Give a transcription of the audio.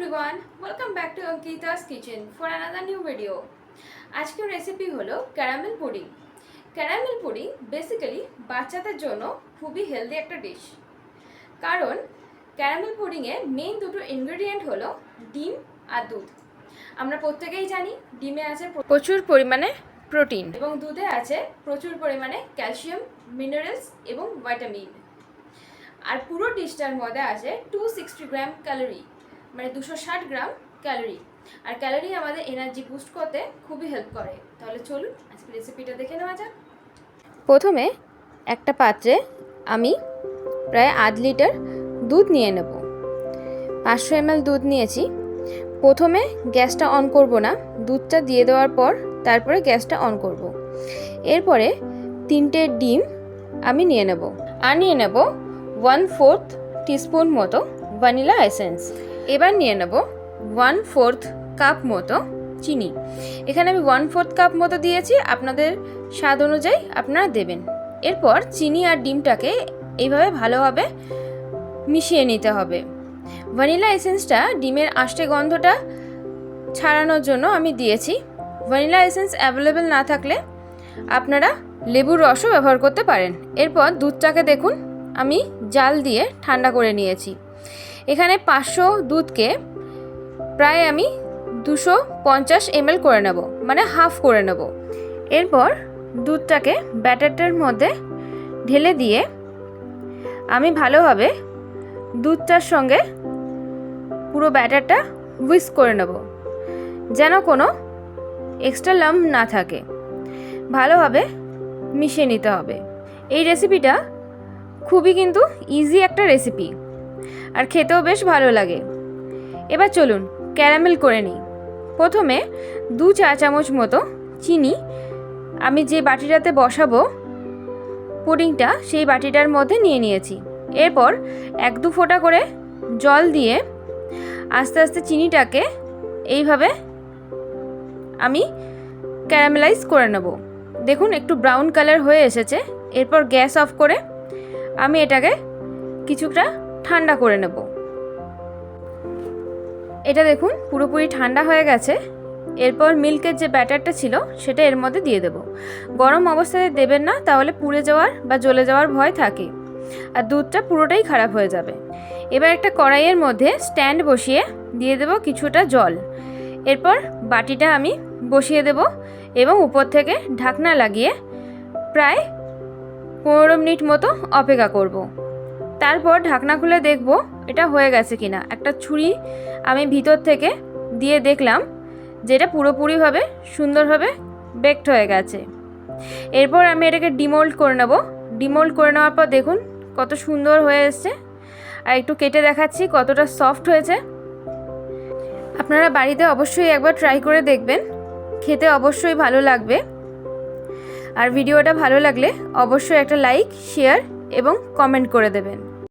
everyone, welcome back to Ankita's Kitchen for another new video. আজকের recipe হলো caramel pudding. Caramel pudding basically বাচ্চাদের জন্য খুবই healthy একটা ডিশ, কারণ ক্যারামেল পুডিংয়ে মেইন দুটো ইনগ্রেডিয়েন্ট হলো ডিম আর দুধ। আমরা প্রত্যেকেই জানি ডিমে আছে প্রচুর পরিমাণে প্রোটিন এবং দুধে আছে প্রচুর পরিমাণে ক্যালসিয়াম, মিনারেলস এবং ভিটামিন। আর পুরো ডিশটার মধ্যে আছে 260 গ্রাম ক্যালোরি, মানে 260 গ্রাম ক্যালোরি। আর ক্যালোরি আমাদের এনার্জি বুস্ট করতে খুবই হেল্প করে। তাহলে চলুন আজকে রেসিপিটা দেখে নেওয়া যাক। প্রথমে একটা পাত্রে আমি প্রায় আধ লিটার দুধ নিয়ে নেব। 500 ml দুধ নিয়েছি। প্রথমে গ্যাসটা অন করব না, দুধটা দিয়ে দেওয়ার পর তারপরে গ্যাসটা অন করব। এরপরে 3টে ডিম আমি নিয়ে নেব, আর নিয়ে নেব 1/4 টিস্পুন মতো ভ্যানিলা এসেন্স। এবার নিয়ে নেব 1/4 কাপ মতো চিনি। এখানে আমি 1/4 কাপ মতো দিয়েছি, আপনাদের স্বাদ অনুযায়ী আপনারা দেবেন। এরপর চিনি আর ডিমটাকে এইভাবে ভালোভাবে মিশিয়ে নিতে হবে। ভ্যানিলা এসেন্সটা ডিমের আষ্টে গন্ধটা ছাড়ানোর জন্য আমি দিয়েছি। ভ্যানিলা এসেন্স অ্যাভেলেবেল না থাকলে আপনারা লেবুর রসও ব্যবহার করতে পারেন। এরপর দুধটাকে দেখুন আমি জাল দিয়ে ঠান্ডা করে নিয়েছি। এখানে 500 দুধকে প্রায় আমি 250 ml করে নেব, মানে হাফ করে নেব। এরপর দুধটাকে ব্যাটারটার মধ্যে ঢেলে দিয়ে আমি ভালোভাবে দুধটার সঙ্গে পুরো ব্যাটারটা হুইস্ক করে নেব, যেন কোনো এক্সট্রা লাম্প না থাকে। ভালোভাবে মিশিয়ে নিতে হবে। এই রেসিপিটা খুবই কিন্তু ইজি একটা রেসিপি, আর খেতেও বেশ ভালো লাগে। এবার চলুন ক্যারামেল করে নিই। প্রথমে 2 চা চামচ মতো চিনি আমি যে বাটিটাতে বসাবো পুডিংটা, সেই বাটিটার মধ্যে নিয়ে নিয়েছি। এরপর 1-2 ফোঁটা করে জল দিয়ে আস্তে আস্তে চিনিটাকে এইভাবে আমি ক্যারামেলাইজ করে নেব। দেখুন একটু ব্রাউন কালার হয়ে এসেছে। এরপর গ্যাস অফ করে আমি এটাকে কিছুটা ঠান্ডা করে নেব। এটা দেখুন পুরোপুরি ঠান্ডা হয়ে গেছে। এরপর মিল্কের যে ব্যাটারটা ছিল সেটা এর মধ্যে দিয়ে দেব। গরম অবস্থায় দেবেন না, তাহলে পুড়ে যাওয়ার বা জ্বলে যাওয়ার ভয় থাকে, আর দুধটা পুরোটাই খারাপ হয়ে যাবে। এবার একটা কড়াইয়ের মধ্যে স্ট্যান্ড বসিয়ে দিয়ে দেব কিছুটা জল। এরপর বাটিটা আমি বসিয়ে দেব এবং উপর থেকে ঢাকনা লাগিয়ে প্রায় 15 মিনিট মতো অপেক্ষা করব। তারপর ঢাকনা খুলে দেখব এটা হয়ে গেছে কিনা। একটা ছুরি আমি ভিতর থেকে দিয়ে দেখলাম যে এটা পুরোপুরিভাবে সুন্দরভাবে বেকড হয়ে গেছে। এরপর আমি এটাকে ডিমোল্ড করে নেব। ডিমোল্ড করে নেওয়ার পর দেখুন কত সুন্দর হয়ে এসছে। আর একটু কেটে দেখাচ্ছি কতটা সফট হয়েছে। আপনারা বাড়িতে অবশ্যই একবার ট্রাই করে দেখবেন, খেতে অবশ্যই ভালো লাগবে। আর ভিডিওটা ভালো লাগলে অবশ্যই একটা লাইক, শেয়ার এবং কমেন্ট করে দেবেন।